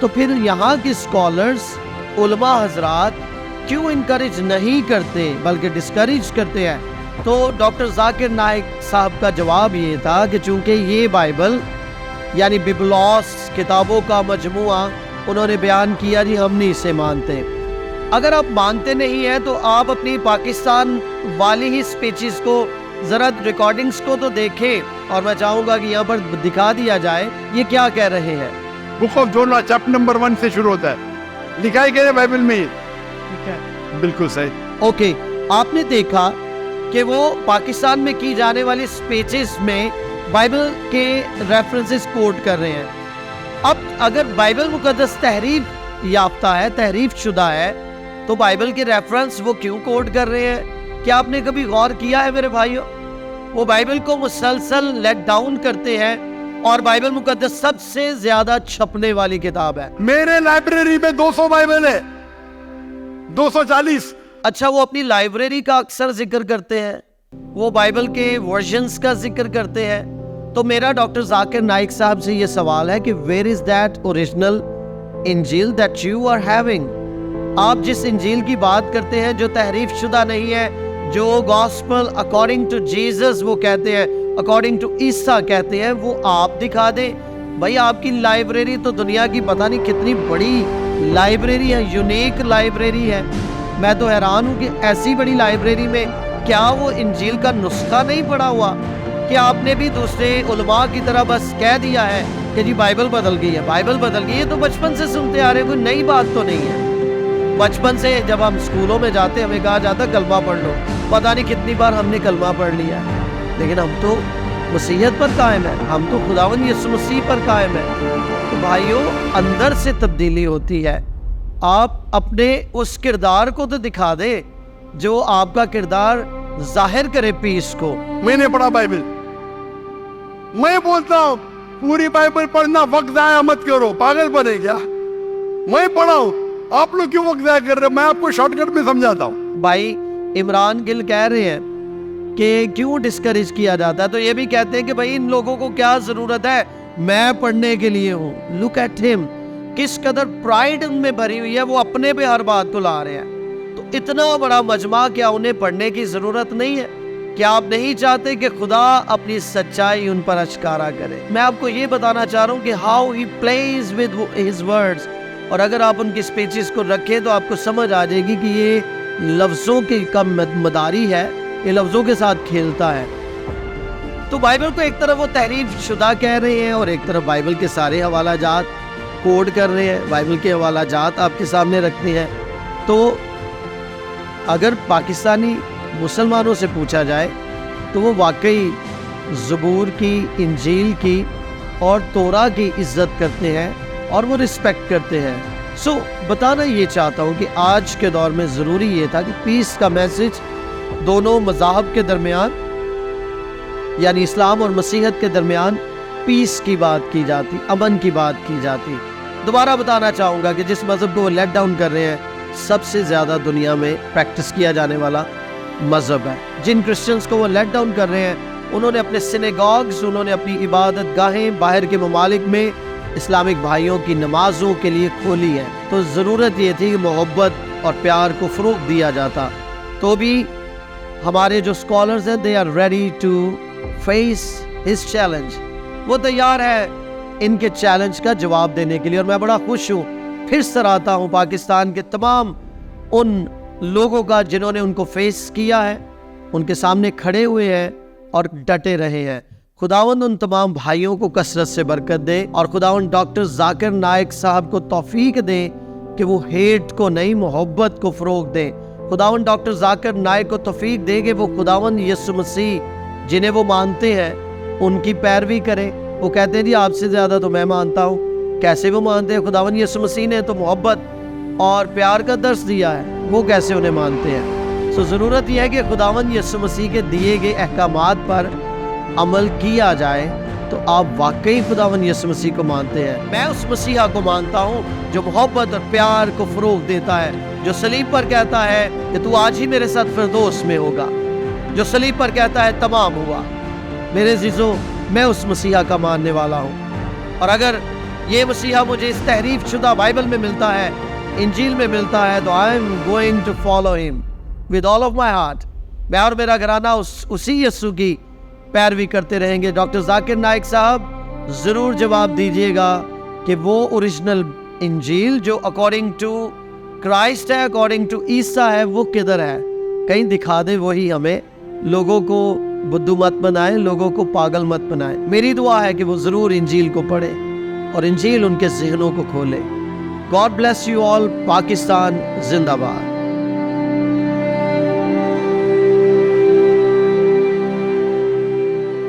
تو پھر یہاں کے اسکالرس علماء حضرات کیوں انکریج نہیں کرتے بلکہ ڈسکریج کرتے ہیں؟ تو ڈاکٹر ذاکر نائک صاحب کا جواب یہ تھا کہ چونکہ یہ بائبل یعنی ببلوس کتابوں کا مجموعہ انہوں نے بیان کیا جی ہم نہیں اسے مانتے. اگر آپ مانتے نہیں ہیں تو آپ اپنی پاکستان والی ہی سپیچز کو ذرا ریکارڈنگز کو تو دیکھیں، اور میں چاہوں گا کہ یہاں پر دکھا دیا جائے یہ کیا کہہ رہے ہیں. بک آف جونا چیپٹر نمبر 1 سے شروع ہوتا ہے، لکھا ہے کہ بائبل میں بالکل صحیح. اوکے، آپ نے دیکھا کہ وہ پاکستان میں کی جانے والی سپیچز میں بائبل کے ریفرنسز کوٹ کر رہے ہیں. اب اگر بائبل مقدس تحریف یافتہ ہے، تحریف شدہ ہے، تو بائبل کے ریفرنس وہ کیوں کوٹ کر رہے ہیں؟ کیا آپ نے کبھی غور کیا ہے میرے بھائیوں؟ وہ بائبل کو مسلسل لیٹ ڈاؤن کرتے ہیں، اور بائبل مقدس سب سے زیادہ چھپنے والی کتاب ہے. میرے لائبریری میں 200 بائبل ہے، 240. اچھا، وہ اپنی لائبریری کا اکثر ذکر کرتے ہیں، وہ بائبل کے ورژنز کا ذکر کرتے ہیں. تو میرا ڈاکٹر ذاکر نائک صاحب سے یہ سوال ہے کہ where is that original انجیل that you are having؟ آپ جس انجیل کی بات کرتے ہیں جو تحریف شدہ نہیں ہے، جو گاسپل اکارڈنگ ٹو جیزس وہ کہتے ہیں، اکارڈنگ ٹو عیسیٰ کہتے ہیں، وہ آپ دکھا دیں. بھائی آپ کی لائبریری تو دنیا کی پتہ نہیں کتنی بڑی لائبریری ہے، یونیک لائبریری ہے. میں تو حیران ہوں کہ ایسی بڑی لائبریری میں کیا وہ انجیل کا نسخہ نہیں پڑا ہوا؟ کہ آپ نے بھی دوسرے علماء کی طرح بس کہہ دیا ہے کہ جی بائبل بدل گئی ہے، بائبل بدل گئی ہے. تو بچپن سے سنتے آ رہے ہیں، کوئی نئی بات تو نہیں ہے. بچپن سے جب ہم اسکولوں میں جاتے ہمیں کہا جاتا کلمہ پڑھ لو، پتہ نہیں کتنی بار ہم نے کلمہ پڑھ لیا ہے، لیکن ہم تو مسیحیت پر قائم ہیں، ہم تو خداوند یسوع مسیح پر قائم ہیں. تو بھائیوں، اندر سے تبدیلی ہوتی ہے. آپ اپنے اس کردار کو تو دکھا دیں جو آپ کا کردار ظاہر کرے پیس کو. میں نے پڑھا بائبل، میں بولتا ہوں پوری بائبل پڑھنا وقت ضائع مت کرو، پاگل بنے کیا؟ میں پڑھا ہوں، آپ لوگ کیوں وقت ضائع کر رہے ہیں؟ میں آپ کو شارٹ کٹ میں سمجھاتا ہوں. بھائی عمران گل کہہ رہے ہیں کہ کیوں ڈسکریج کیا جاتا ہے، تو یہ بھی کہتے ہیں کہ بھائی ان لوگوں کو کیا ضرورت ہے، میں پڑھنے کے لیے ہوں. لک ایٹ ہم، کس قدر پرائیڈ ان میں بھری ہوئی ہے، وہ اپنے پہ ہر بات کو لا رہے ہیں. تو اتنا بڑا مجمع، کیا انہیں پڑھنے کی ضرورت نہیں ہے؟ کیا آپ نہیں چاہتے کہ خدا اپنی سچائی ان پر اشکارا کرے؟ میں آپ کو یہ بتانا چاہ رہا ہوں کہ how he please with his words. اور اگر آپ ان کی سپیچز کو رکھیں تو آپ کو سمجھ آ جائے گی کہ یہ لفظوں کی کم مداری ہے، یہ لفظوں کے ساتھ کھیلتا ہے. تو بائبل کو ایک طرف وہ تحریف شدہ کہہ رہے ہیں، اور ایک طرف بائبل کے سارے حوالہ جات کوڈ کر رہے ہیں، بائبل کے حوالہ جات آپ کے سامنے رکھتے ہیں. تو اگر پاکستانی مسلمانوں سے پوچھا جائے تو وہ واقعی زبور کی، انجیل کی اور تورا کی عزت کرتے ہیں اور وہ رسپیکٹ کرتے ہیں. سو بتانا یہ چاہتا ہوں کہ آج کے دور میں ضروری یہ تھا کہ پیس کا میسج دونوں مذاہب کے درمیان یعنی اسلام اور مسیحیت کے درمیان پیس کی بات کی جاتی، امن کی بات کی جاتی. دوبارہ بتانا چاہوں گا کہ جس مذہب کو وہ لیٹ ڈاؤن کر رہے ہیں سب سے زیادہ دنیا میں پریکٹس کیا جانے والا مذہب ہے. جن کرسچنز کو وہ لیٹ ڈاؤن کر رہے ہیں انہوں نے اپنے سینیگاگز، انہوں نے اپنی عبادت گاہیں باہر کے ممالک میں اسلامک بھائیوں کی نمازوں کے لیے کھولی ہے. تو ضرورت یہ تھی کہ محبت اور پیار کو فروغ دیا جاتا. تو بھی ہمارے جو اسکالرز ہیں they are ready to face his challenge, وہ تیار ہے ان کے چیلنج کا جواب دینے کے لیے. اور میں بڑا خوش ہوں، پھر سراہتا ہوں پاکستان کے تمام ان لوگوں کا جنہوں نے ان کو فیس کیا ہے، ان کے سامنے کھڑے ہوئے ہیں اور ڈٹے رہے ہیں. خداوند ان تمام بھائیوں کو کثرت سے برکت دے، اور خداوند ڈاکٹر ذاکر نائک صاحب کو توفیق دے کہ وہ ہیٹ کو نہیں، محبت کو فروغ دیں. خداوند ڈاکٹر ذاکر نائک کو توفیق دے کہ وہ خداوند یسوع مسیح جنہیں وہ مانتے ہیں ان کی پیروی کریں. وہ کہتے ہیں جی آپ سے زیادہ تو میں مانتا ہوں. کیسے وہ مانتے ہیں؟ خداوند یسوع مسیح نے تو محبت اور پیار کا درس دیا ہے، وہ کیسے انہیں مانتے ہیں؟ سو ضرورت یہ ہے کہ خداوند یسوع مسیح کے دیے گئے احکامات پر عمل کیا جائے تو آپ واقعی خداوند یسوع مسیح کو مانتے ہیں. میں اس مسیحا کو مانتا ہوں جو محبت اور پیار کو فروغ دیتا ہے، جو صلیب پر کہتا ہے کہ تو آج ہی میرے ساتھ فردوس میں ہوگا، جو صلیب پر کہتا ہے تمام ہوا. میرے عزیزو، میں اس مسیحا کا ماننے والا ہوں. اور اگر یہ مسیحا مجھے اس تحریف شدہ بائبل میں ملتا ہے، انجیل میں ملتا ہے، تو I am going to follow him with all of my heart. میں اور میرا گھرانہ اسی یسوع کی پیروی کرتے رہیں گے. ڈاکٹر ذاکر نائک صاحب ضرور جواب دیجیے گا کہ وہ اوریجنل انجیل جو اکارڈنگ ٹو کرائسٹ ہے، اکارڈنگ ٹو عیسیٰ ہے، وہ کدھر ہے؟ کہیں دکھا دے وہی ہمیں. لوگوں کو بدھو مت بنائے، لوگوں کو پاگل مت بنائے. میری دعا ہے کہ وہ ضرور انجیل کو پڑھے اور انجیل ان کے ذہنوں کو کھولے. God bless you all. Pakistan زندہ باد.